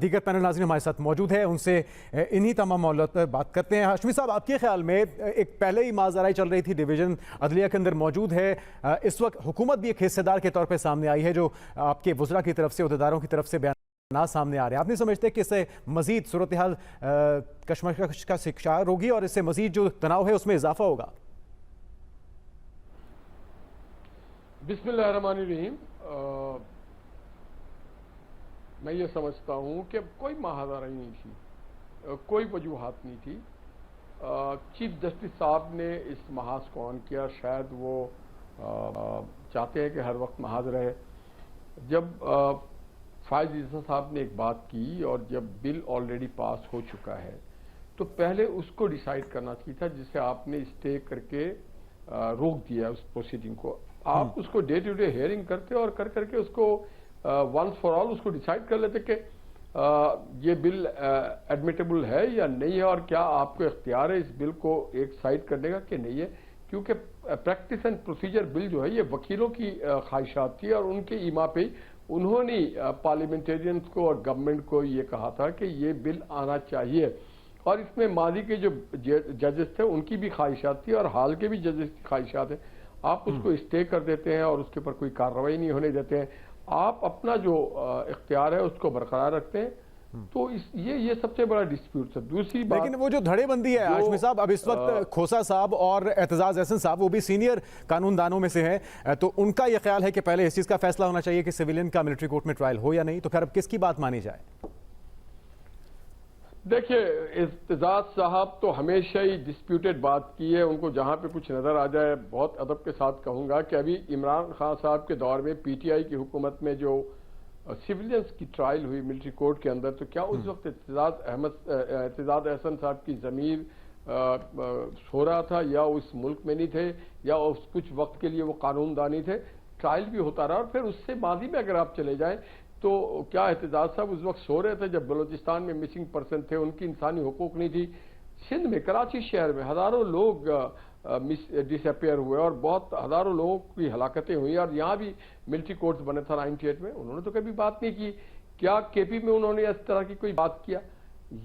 دیگر پینل ناظرین ہمارے ساتھ موجود ہے، ان سے انہی تمام معاملات پر بات کرتے ہیں۔ ہاشمی صاحب، آپ کے خیال میں ایک پہلے ہی ماجرائی چل رہی تھی، ڈویژن عدلیہ کے اندر موجود ہے، اس وقت حکومت بھی ایک حصے دار کے طور پہ سامنے آئی ہے، جو آپ کے وزراء کی طرف سے، عہدیداروں کی طرف سے بیانات سامنے آ رہے ہیں، آپ نہیں سمجھتے کہ اس سے مزید صورتحال کشمکش کا شکار ہوگی اور اس سے مزید جو تناؤ ہے اس میں اضافہ ہوگا؟ بسم اللہ الرحمن الرحیم۔ میں یہ سمجھتا ہوں کہ کوئی ماہداری نہیں تھی، کوئی وجوہات نہیں تھی۔ چیف جسٹس صاحب نے اس محاذ کو آن کیا، شاید وہ چاہتے ہیں کہ ہر وقت محاذ رہے۔ جب فائز عیسیٰ صاحب نے ایک بات کی اور جب بل آلریڈی پاس ہو چکا ہے تو پہلے اس کو ڈیسائیڈ کرنا چاہیے تھا، جسے آپ نے اسٹے کر کے روک دیا اس پروسیڈنگ کو۔ آپ اس کو ڈے ٹو ڈے ہیئرنگ کرتے اور کر کے اس کو ونس فار آل اس کو ڈیسائیڈ کر لیتے کہ یہ بل ایڈمیٹیبل ہے یا نہیں ہے، اور کیا آپ کو اختیار ہے اس بل کو ایک سائڈ کرنے کا کہ نہیں ہے، کیونکہ پریکٹس اینڈ پروسیجر بل جو ہے یہ وکیلوں کی خواہشات تھی، اور ان کے ایما پہ انہوں نے پارلیمنٹیرینز کو اور گورنمنٹ کو یہ کہا تھا کہ یہ بل آنا چاہیے، اور اس میں ماضی کے جو ججز تھے ان کی بھی خواہشات تھی اور حال کے بھی ججز کی خواہشات ہیں۔ آپ اس کو اسٹے کر دیتے ہیں اور اس کے اوپر کوئی کارروائی نہیں ہونے دیتے ہیں، آپ اپنا جو اختیار ہے اس کو برقرار رکھتے ہیں، تو یہ سب سے بڑا ڈسپیوٹ ہے۔ دوسری بات، لیکن وہ جو دھڑے بندی ہے ہاشمی صاحب، اب اس وقت کھوسا صاحب اور اعتزاز احسن صاحب وہ بھی سینئر قانون دانوں میں سے ہیں، تو ان کا یہ خیال ہے کہ پہلے اس چیز کا فیصلہ ہونا چاہیے کہ سویلین کا ملٹری کورٹ میں ٹرائل ہو یا نہیں، تو پھر اب کس کی بات مانی جائے؟ دیکھیے، اعتزاز صاحب تو ہمیشہ ہی ڈسپیوٹڈ بات کی ہے، ان کو جہاں پہ کچھ نظر آ جائے، بہت ادب کے ساتھ کہوں گا کہ ابھی عمران خان صاحب کے دور میں پی ٹی آئی کی حکومت میں جو سویلینز کی ٹرائل ہوئی ملٹری کورٹ کے اندر، تو کیا اس وقت اعتزاز احسن صاحب کی ضمیر سو رہا تھا، یا اس ملک میں نہیں تھے، یا اس کچھ وقت کے لیے وہ قانون دانی تھے؟ ٹرائل بھی ہوتا رہا، اور پھر اس سے ماضی میں اگر آپ چلے جائیں تو کیا اعتزاز صاحب اس وقت سو رہے تھے جب بلوچستان میں مسنگ پرسن تھے، ان کی انسانی حقوق نہیں تھی؟ سندھ میں، کراچی شہر میں ہزاروں لوگ ڈس اپیئر ہوئے اور بہت ہزاروں لوگوں کی ہلاکتیں ہوئی، اور یہاں بھی ملٹری کورٹس بنے تھا 98 میں، انہوں نے تو کبھی بات نہیں کی۔ کیا کے پی میں انہوں نے اس طرح کی کوئی بات کیا؟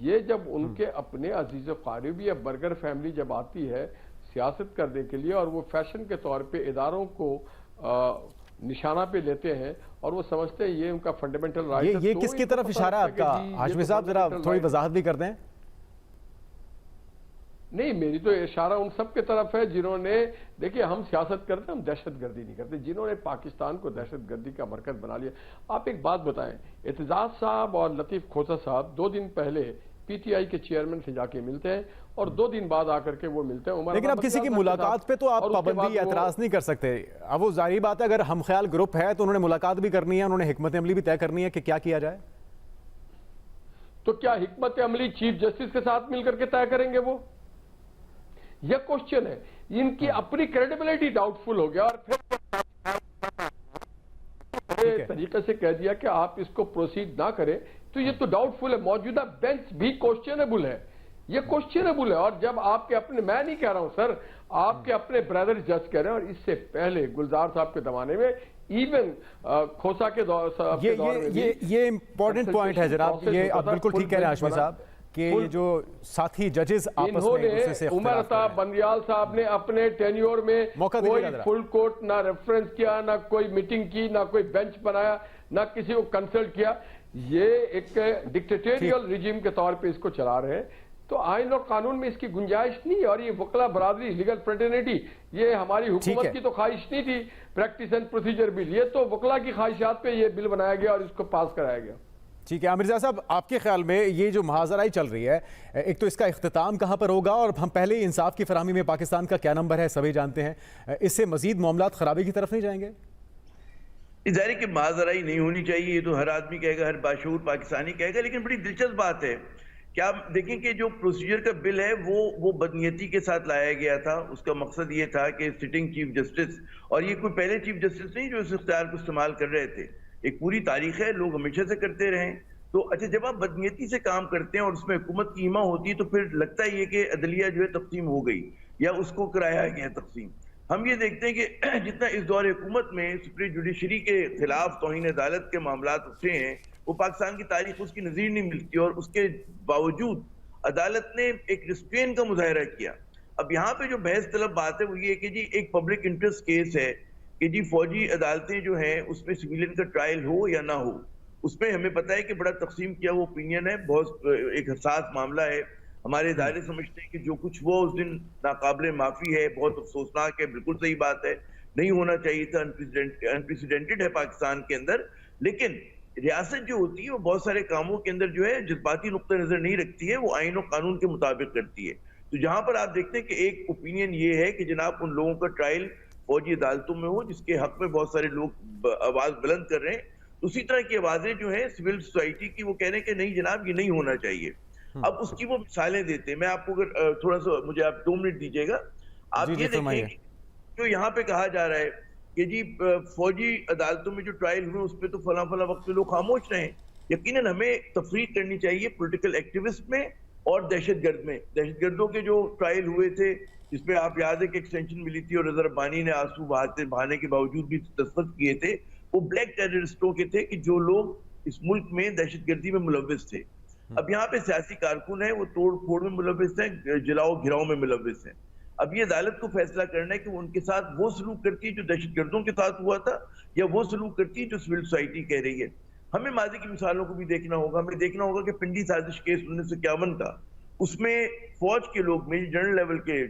یہ جب ان کے اپنے عزیز و قریب یا برگر فیملی جب آتی ہے سیاست کرنے کے لیے، اور وہ فیشن کے طور پہ اداروں کو نشانہ پہ لیتے ہیں اور وہ سمجھتے ہیں یہ ان کا فنڈامنٹل رائٹ ہے، یہ کس کی طرف اشارہ آپ کا ہاشمی صاحب؟ ذرا تھوڑی وضاحت بھی کر دیں۔ نہیں، میری تو اشارہ ان سب کی طرف ہے جنہوں نے، دیکھیں ہم سیاست کرتے ہیں، ہم دہشت گردی نہیں کرتے، جنہوں نے پاکستان کو دہشت گردی کا مرکز بنا لیا۔ آپ ایک بات بتائیں، اعتزاز صاحب اور لطیف کھوسا صاحب 2 دن پہلے پی ٹی آئی کے چیئرمین سے جا کے ملتے ہیں، اور 2 دن بعد آ کر کے وہ ملتے ہیں۔ لیکن اب کسی کی ملاقات پہ تو آپ پابندی اعتراض نہیں کر سکتے، اب وہ ظاہری بات ہے اگر ہم خیال گروپ ہے تو انہوں نے ملاقات بھی کرنی ہے، انہوں نے حکمت عملی بھی طے کرنی ہے کہ کیا کیا جائے۔ تو کیا حکمت عملی چیف جسٹس کے ساتھ مل کر کے طے کریں گے؟ وہ یہ کوشچن ہے، ان کی اپنی کریڈیبلٹی ڈاؤٹ فل ہو گیا، اور پھر طریقے سے کہہ دیا کہ آپ اس کو پروسیڈ نہ کریں، تو یہ تو ڈاؤٹ فل ہے۔ موجودہ بینچ بھی کوشچنیبل ہے، یہ کوشچنیبل ہے، اور جب آپ کے اپنے، میں نہیں کہہ رہا ہوں سر، آپ کے اپنے بردر جج کہہ رہے ہیں، اور اس سے پہلے گلزار صاحب کے زمانے میں، ایون کھوسا کے دور میں، یہ امپورٹنٹ پوائنٹ ہے جناب، یہ آپ بالکل ٹھیک کہہ رہے ہیں ہاشمی صاحب کہ یہ جو ساتھی ججز آپس میں دوسرے سے عمر عطا بندیال صاحب نے اپنے ٹینیور میں کوئی فل کورٹ نہ ریفرنس کیا، نہ کوئی میٹنگ کی، نہ کوئی بینچ بنایا، نہ کسی کو کنسلٹ کیا، یہ ایک ڈکٹیٹریل رجیم کے طور پہ اس کو چلا رہے ہیں۔ تو آئین اور قانون میں اس کی گنجائش نہیں ہے، اور یہ وکلا برادری، لیگل فریٹرنیٹی، یہ ہماری حکومت کی تو خواہش نہیں تھی پریکٹس اینڈ پروسیجر بل، یہ تو وکلا کی خواہشات پہ یہ بل بنایا گیا اور اس کو پاس کرایا گیا۔ ٹھیک ہے عامر رضا صاحب، آپ کے خیال میں یہ جو محاذرائی چل رہی ہے، ایک تو اس کا اختتام کہاں پر ہوگا، اور ہم پہلے ہی انصاف کی فراہمی میں پاکستان کا کیا نمبر ہے سبھی جانتے ہیں، اس سے مزید معاملات خرابی کی طرف نہیں جائیں گے؟ ظاہر ہے کہ محاذرائی نہیں ہونی چاہیے، یہ تو ہر آدمی کہے گا، ہر باشعور پاکستانی کہے گا، لیکن بڑی دلچسپ بات ہے کہ آپ دیکھیں کہ جو پروسیجر کا بل ہے وہ بدنیتی کے ساتھ لایا گیا تھا۔ اس کا مقصد یہ تھا کہ سٹنگ چیف جسٹس، اور یہ کوئی پہلے چیف جسٹس نہیں جو اس اختیار کو استعمال کر رہے تھے، ایک پوری تاریخ ہے، لوگ ہمیشہ سے کرتے رہے۔ تو اچھا، جب آپ بدنیتی سے کام کرتے ہیں اور اس میں حکومت کی ایما ہوتی ہے تو پھر لگتا ہے یہ کہ عدلیہ جو ہے تقسیم ہو گئی یا اس کو کرایا گیا تقسیم۔ ہم یہ دیکھتے ہیں کہ جتنا اس دور حکومت میں سپریم جوڈیشری کے خلاف توہین عدالت کے معاملات اٹھے ہیں، وہ پاکستان کی تاریخ اس کی نظیر نہیں ملتی، اور اس کے باوجود عدالت نے ایک ریسٹرین کا مظاہرہ کیا۔ اب یہاں پہ جو بحث طلب بات ہے وہ یہ کہ جی ایک پبلک انٹرسٹ کیس ہے کہ جی فوجی عدالتیں جو ہیں اس میں سویلین کا ٹرائل ہو یا نہ ہو، اس میں ہمیں پتہ ہے کہ بڑا تقسیم کیا وہ اوپینین ہے، بہت ایک حساس معاملہ ہے۔ ہمارے ادارے سمجھتے ہیں کہ جو کچھ ہوا اس دن ناقابل معافی ہے، بہت افسوسناک ہے، بالکل صحیح بات ہے، نہیں ہونا چاہیے تھا، انپریسیڈنٹڈ ہے پاکستان کے اندر۔ لیکن ریاست جو ہوتی ہے وہ بہت سارے کاموں کے اندر جو ہے جذباتی نقطہ نظر نہیں رکھتی ہے، وہ آئین و قانون کے مطابق کرتی ہے۔ تو جہاں پر آپ دیکھتے ہیں کہ ایک اوپینین یہ ہے کہ جناب ان لوگوں کا ٹرائل فوجی عدالتوں میں ہو جس کے حق میں بہت سارے لوگ آواز بلند کر رہے ہیں، اسی طرح کی آوازیں جو ہیں سول سوسائٹی کی وہ کہہ رہے ہیں کہ نہیں جناب یہ نہیں ہونا چاہیے۔ اب اس کی وہ مثالیں دیتے ہیں، میں آپ کو اگر تھوڑا سا مجھے آپ 2 منٹ دیجیے گا، آپ یہ دیکھیں کہ جو یہاں پہ کہا جا رہا ہے کہ جی فوجی عدالتوں میں جو ٹرائل ہوئے اس پہ تو فلاں فلاں وقت پہ لوگ خاموش رہے ہیں۔ یقیناً ہمیں تفریق کرنی چاہیے پولیٹیکل ایکٹیوسٹ میں اور دہشت گرد میں۔ دہشت گردوں کے جو ٹرائل ہوئے تھے جس پہ آپ یاد ہے کہ ایکسٹینشن ملی تھی اور رضا ربانی نے آنسو بہانے کے باوجود بھی دستخط کیے تھے، وہ بلیک ٹیررسٹوں کے تھے کہ جو لوگ اس ملک میں دہشت گردی میں ملوث تھے۔ اب یہاں پہ سیاسی کارکن ہیں، وہ توڑ پھوڑ میں ملوث ہیں، جلاؤ گھراؤ میں ملوث ہیں۔ اب یہ عدالت کو فیصلہ کرنا ہے کہ وہ ان کے ساتھ وہ سلوک کرتی ہے جو دہشت گردوں کے ساتھ ہوا تھا یا وہ سلوک کرتی ہے جو سول سوسائٹی کہہ رہی ہے۔ ہمیں ماضی کی مثالوں کو بھی دیکھنا ہوگا، ہمیں دیکھنا ہوگا کہ پنڈی سازش کیس 1951 کا، اس میں فوج کے لوگ میجر جنرل لیول کے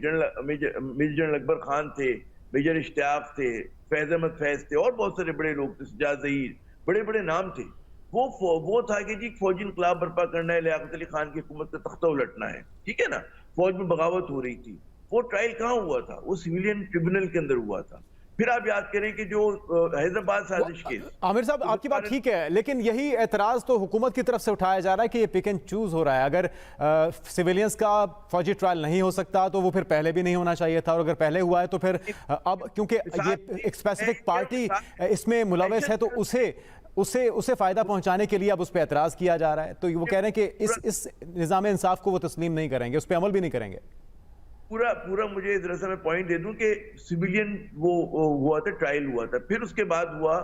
میجر جنرل اکبر خان تھے، میجر اشتیاق تھے، فیض احمد فیض تھے اور بہت سارے بڑے لوگ تھے، سجاد ظہیر، بڑے بڑے نام تھے۔ وہ تھا کہ جی فوجی انقلاب برپا کرنا ہے، لیاقت علی خان کی حکومت کا تختہ الٹنا ہے، ٹھیک ہے نا، فوج میں بغاوت ہو رہی تھی۔ وہ ٹرائل کہاں ہوا تھا؟ وہ سویلین ٹریبونل کے اندر ہوا تھا۔ پھر آپ یاد کریں کہ جو حیدرآباد سازش کیس، عامر صاحب آپ کی بات ٹھیک ہے، لیکن یہی اعتراض تو حکومت کی طرف سے اٹھایا جا رہا ہے کہ یہ پک اینڈ چوز ہو رہا ہے۔ اگر سویلینز کا فوجی ٹرائل نہیں ہو سکتا تو وہ پھر پہلے بھی نہیں ہونا چاہیے تھا، اور اگر پہلے ہوا ہے تو پھر اب کیونکہ یہ ایک اسپیسیفک پارٹی اس میں ملوث ہے تو اسے فائدہ پہنچانے کے لیے اب اس پہ اعتراض کیا جا رہا ہے، تو وہ کہہ رہے ہیں کہ اس نظام انصاف کو وہ تسلیم نہیں کریں گے، اس پہ عمل بھی نہیں کریں گے۔ پورا مجھے ذرا سا میں پوائنٹ دے دوں کہ سویلین وہ ہوا تھا، ٹرائل ہوا تھا، پھر اس کے بعد ہوا،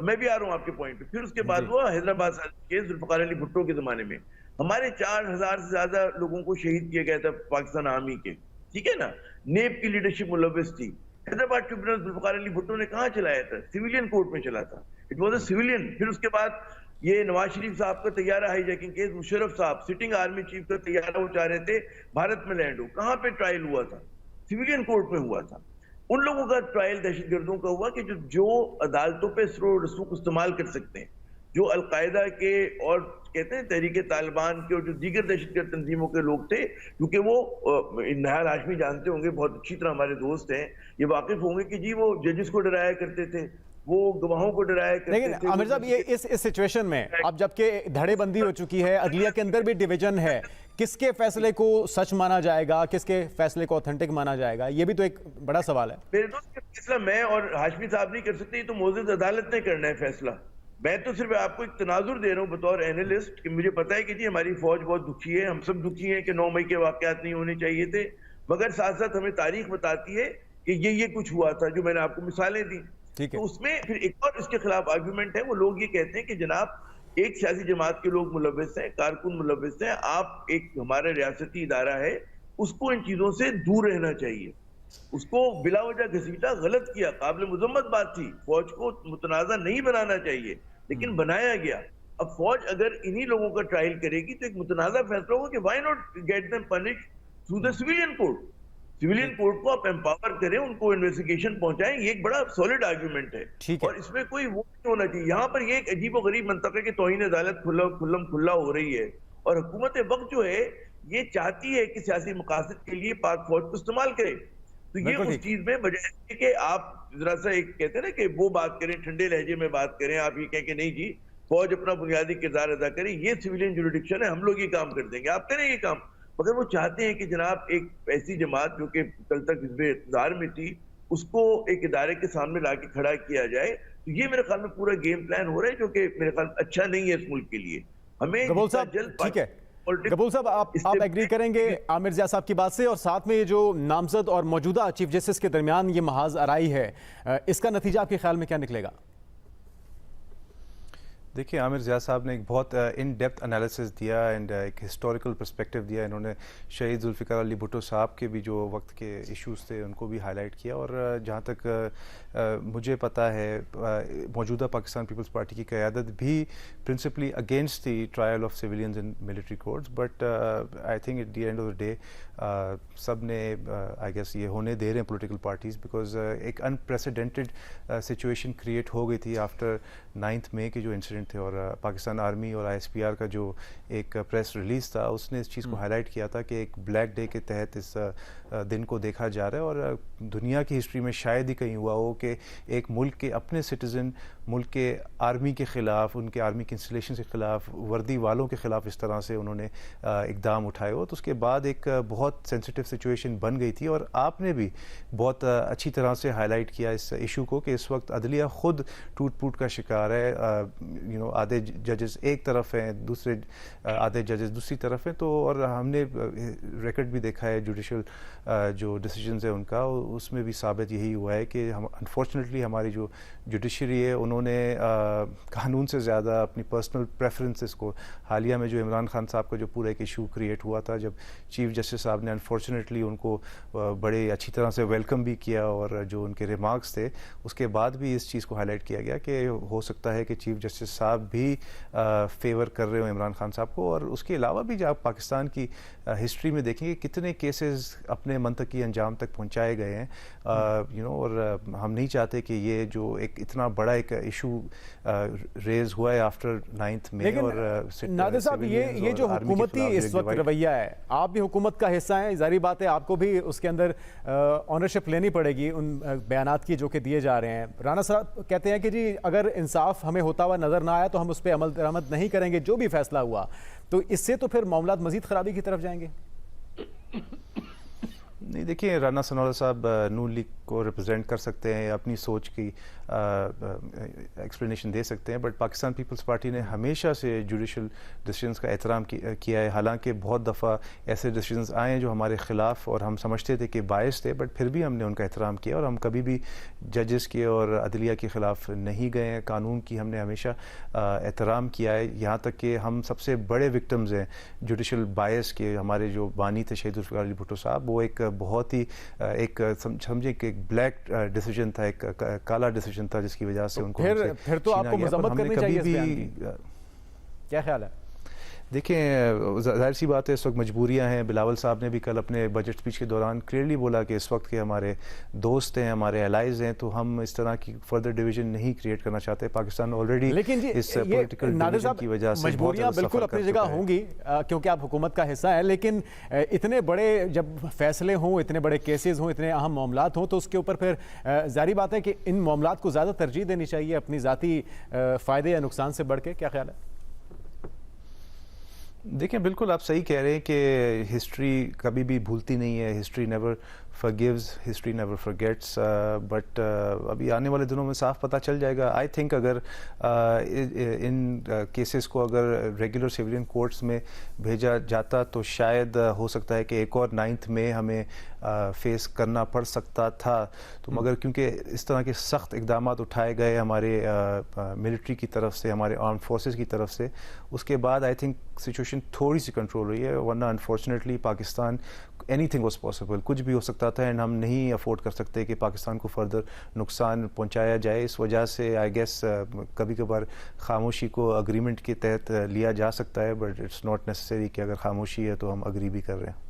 میں بھی آ رہا ہوں آپ کے پوائنٹ پہ، پھر اس کے بعد ہوا حیدرآباد کیس ذوالفقار علی بھٹو کے زمانے میں، ہمارے 4000 سے زیادہ لوگوں کو شہید کیا گیا تھا پاکستان آرمی کے، ٹھیک ہے نا، نیب کی لیڈرشپ ملوث تھی۔ حیدرآباد ٹریبونل ذوالفقار علی بھٹو نے کہاں چلایا تھا؟ سویلین کورٹ میں چلا تھا، اٹ واز اے سویلین۔ پھر اس کے بعد یہ نواز شریف صاحب کا طیارہ ہائی جیکنگ کیس، مشرف صاحب سٹنگ آرمی چیف کا طیارہ وہ چاہ رہے تھے بھارت میں لینڈ ہو، کہاں پہ ٹرائل ہوا تھا؟ سویلین کورٹ میں ہوا تھا۔ ان لوگوں کا ٹرائل دہشت گردوں کا ہوا کہ جو عدالتوں پہ سرو و رسوخ استعمال کر سکتے ہیں، جو القاعدہ کے اور کہتے ہیں تحریک طالبان کے اور جو دیگر دہشت گرد تنظیموں کے لوگ تھے، کیونکہ وہ نہال ہاشمی جانتے ہوں گے، بہت اچھی طرح ہمارے دوست ہیں، یہ واقف ہوں گے کہ جی وہ ججز کو ڈرایا کرتے تھے، وہ گواہوں کو ڈرایا کرتے تھے۔ لیکن عامر صاحب یہ اس سچویشن میں اب جبکہ دھڑے بندی ہو چکی ہے، عدلیہ کے اندر بھی ڈیویژن ہے، کس کے فیصلے کو سچ مانا جائے گا، کس کے فیصلے کو اوتھینٹک مانا جائے گا، یہ بھی تو ایک بڑا سوال ہے۔ میرے دوست فیصلہ میں اور ہاشمی صاحب نہیں کر سکتے، یہ تو معزز عدالت نے کرنا ہے فیصلہ۔ میں تو صرف آپ کو ایک تناظر دے رہا ہوں بطور اینالسٹ کہ مجھے پتا ہے کہ جی ہماری فوج بہت دکھی ہے، ہم سب دکھی ہیں کہ 9 مئی کے واقعات نہیں ہونے چاہیے تھے، مگر ساتھ ساتھ ہمیں تاریخ بتاتی ہے کہ یہ کچھ ہوا تھا جو میں نے آپ کو مثالیں دی۔ تو اس میں پھر ایک اور اس کے خلاف آرگومنٹ ہے، وہ لوگ یہ کہتے ہیں کہ جناب ایک سیاسی جماعت کے لوگ ملوث ہیں، کارکن ملوث ہیں، آپ ایک ہمارا ریاستی ادارہ ہے، اس کو ان چیزوں سے دور رہنا چاہیے، اس کو بلا وجہ گھسیٹا، غلط کیا، قابل مذمت بات تھی، فوج کو متنازع نہیں بنانا چاہیے لیکن بنایا گیا۔ اب فوج اگر انہی لوگوں کا ٹرائل کرے گی تو ایک متنازع فیصلہ ہوگا کہ why not get them punish through the civilian court. Civilian court کو آپ امپاور کریں، ان کو انویسٹیگیشن پہنچائیں، یہ ایک بڑا سالڈ آرگیومنٹ ہے اور اس میں کوئی وہ نہیں ہونا چاہیے۔ یہاں پر یہ ایک عجیب و غریب منطقہ کہ توہین عدالت کھلا ہو رہی ہے، اور حکومت وقت جو ہے یہ چاہتی ہے کہ سیاسی مقاصد کے لیے پاک فوج کو استعمال کرے، تو یہ اس چیز میں بجائے کہ آپ ذرا سا ایک کہتے ہیں نا کہ وہ بات کریں، ٹھنڈے لہجے میں بات کریں، آپ یہ کہیں کہ نہیں جی فوج اپنا بنیادی کردار ادا کرے، یہ سویلین جوریڈکشن ہے، ہم لوگ یہ کام کر دیں گے، آپ کریں یہ کام، مگر وہ چاہتے ہیں کہ جناب ایک ایسی جماعت جو کہ کل تک حزب اقتدار میں تھی اس کو ایک ادارے کے سامنے لا کے کھڑا کیا جائے، تو یہ میرے خیال میں پورا گیم پلان ہو رہا ہے جو کہ میرے خیال میں اچھا نہیں ہے اس ملک کے لیے۔ ہمیں گبول صاحب ٹھیک ہے، گبول صاحب آپ ایگری کریں گے عامر ضیاء صاحب کی بات سے، اور ساتھ میں یہ جو نامزد اور موجودہ چیف جسٹس کے درمیان یہ محاذ آرائی ہے، اس کا نتیجہ آپ کے خیال میں کیا نکلے گا؟ دیکھیے عامر ضیاء صاحب نے ایک بہت ان ڈیپتھ انالیسس دیا اینڈ ایک ہسٹوریکل پرسپیکٹو دیا. انہوں نے شہید ذوالفقار علی بھٹو صاحب کے بھی جو وقت کے ایشوز تھے ان کو بھی ہائی لائٹ کیا, اور جہاں تک مجھے پتہ ہے موجودہ پاکستان پیپلز پارٹی کی قیادت بھی principally against the trial of civilians in military courts, but I think at the end of the day سب نے آئی گیس یہ ہونے دے رہے ہیں پولیٹیکل پارٹیز, بیکاز ایک انپریسیڈنٹڈ سچویشن کریٹ ہو گئی تھی آفٹر 9 مئی کے جو انسیڈنٹ تھے, اور پاکستان آرمی اور آئی ایس پی آر کا جو ایک پریس ریلیز تھا اس نے اس چیز کو ہائی لائٹ کیا تھا کہ ایک بلیک ڈے کے تحت اس دن کو دیکھا جا رہا ہے, اور دنیا کی ہسٹری میں شاید ہی کہیں ہوا ہو کہ ایک ملک کے اپنے سٹیزن ملک کے آرمی کے خلاف, ان کے آرمی کے انسٹالیشن کے خلاف, وردی والوں کے خلاف اس طرح سے انہوں نے اقدام اٹھائے ہو. تو اس کے بعد ایک بہت سینسیٹیو سچویشن بن گئی تھی, اور آپ نے بھی بہت اچھی طرح سے ہائی لائٹ کیا اس ایشو کو کہ اس وقت عدلیہ خود ٹوٹ پھوٹ کا شکار ہے. آدھے ججز ایک طرف ہیں, دوسرے آدھے ججز دوسری طرف ہیں, تو اور ہم نے ریکارڈ بھی دیکھا ہے جوڈیشل جو ڈیسیجنز ہیں ان کا, اس میں بھی ثابت یہی ہوا ہے کہ انفارچونیٹلی ہماری جو جوڈیشری ہے انہوں نے قانون سے زیادہ اپنی پرسنل پریفرنسز کو, حالیہ میں جو عمران خان صاحب کا جو پورا ایک ایشو کریٹ ہوا تھا جب چیف جسٹس صاحب نے انفارچونیٹلی ان کو بڑے اچھی طرح سے ویلکم بھی کیا, اور جو ان کے ریمارکس تھے اس کے بعد بھی اس چیز کو ہائی لائٹ کیا گیا کہ ہو سکتا ہے کہ چیف جسٹس صاحب بھی فیور کر رہے ہوں عمران خان صاحب کو. اور اس کے علاوہ بھی جب آپ پاکستان کی ہسٹری میں دیکھیں گے کتنے کیسز اپنے منطقی انجام تک پہنچائے گئے ہیں, اور ہم نہیں چاہتے کہ یہ جو ایک اتنا بڑا ایک ایشو ریز ہوا ہے آفٹر 9 مئی. اور نادر صاحب یہ جو حکومتی اس وقت رویہ ہے, آپ بھی حکومت کا حصہ ہیں, ظاہری بات ہے آپ کو بھی اس کے اندر اونرشپ لینی پڑے گی ان بیانات کی جو کہ دیے جا رہے ہیں. رانا صاحب کہتے ہیں کہ جی اگر انصاف ہمیں ہوتا ہوا نظر نہ آیا تو ہم اس پہ عمل درآمد نہیں کریں گے جو بھی فیصلہ ہوا, تو اس سے تو پھر معاملات مزید خرابی کی طرف جائیں گے. نہیں دیکھیے, رانا ثناءاللہ صاحب نون لیگ کو ریپرزینٹ کر سکتے ہیں یا اپنی سوچ کی ایکسپلینیشن دے سکتے ہیں, بٹ پاکستان پیپلز پارٹی نے ہمیشہ سے جوڈیشل ڈیسیجنز کا احترام کیا ہے. حالانکہ بہت دفعہ ایسے ڈیسیجنز آئے ہیں جو ہمارے خلاف اور ہم سمجھتے تھے کہ باعث تھے, بٹ پھر بھی ہم نے ان کا احترام کیا, اور ہم کبھی بھی ججز کے اور عدلیہ کے خلاف نہیں گئے ہیں. قانون کی ہم نے ہمیشہ احترام کیا ہے, یہاں تک کہ ہم سب سے بڑے وکٹمز ہیں جوڈیشل باعث کے. ہمارے جو بانی تھے شہید ذوالفقار علی بھٹو صاحب, وہ ایک بہت ہی ایک سمجھے کہ ایک بلیک ڈیسیجن تھا, ایک کالا ڈیسیجن تھا جس کی وجہ سے ان کو پھر تو آپ کو مذمت کرنی چاہیے اس بیان کی. کیا خیال ہے؟ دیکھیں ظاہر سی بات ہے اس وقت مجبوریاں ہیں. بلاول صاحب نے بھی کل اپنے بجٹ سپیچ کے دوران کلیئرلی بولا کہ اس وقت کے ہمارے دوست ہیں, ہمارے الائز ہیں, تو ہم اس طرح کی فردر ڈویژن نہیں کریٹ کرنا چاہتے. پاکستان آلریڈی اس پولیٹیکل ڈویژن کی وجہ سے مجبوریاں بالکل اپنی جگہ ہوں گی کیونکہ آپ حکومت کا حصہ ہیں, لیکن اتنے بڑے جب فیصلے ہوں, اتنے بڑے کیسز ہوں, اتنے اہم معاملات ہوں, تو اس کے اوپر پھر ظاہری بات ہے کہ ان معاملات کو زیادہ ترجیح دینی چاہیے اپنی ذاتی فائدے یا نقصان سے بڑھ کے. کیا خیال ہے؟ دیکھیں بالکل آپ صحیح کہہ رہے ہیں کہ ہسٹری کبھی بھی بھولتی نہیں ہے. History never forgives, history never forgets, but ابھی آنے والے دنوں میں صاف پتہ چل جائے گا. آئی تھنک اگر ان کیسز کو اگر ریگولر سویلین کورٹس میں بھیجا جاتا تو شاید ہو سکتا ہے کہ ایک اور 9 مئی ہمیں فیس کرنا پڑ سکتا تھا. تو مگر کیونکہ اس طرح کے سخت اقدامات اٹھائے گئے ہمارے ملٹری کی طرف سے, ہمارے آرم فورسز کی طرف سے, اس کے بعد آئی تھنک سچویشن تھوڑی سی کنٹرول ہوئی ہے. ورنہ unfortunately Pakistan any thing was possible, کچھ بھی ہو سکتا تھا, اینڈ ہم نہیں افورڈ کر سکتے کہ پاکستان کو فردر نقصان پہنچایا جائے. اس وجہ سے آئی گیس کبھی کبھار خاموشی کو اگریمنٹ کے تحت لیا جا سکتا ہے, بٹ اٹس ناٹ نیسسری کہ اگر خاموشی ہے تو ہم اگری بھی کر رہے ہیں.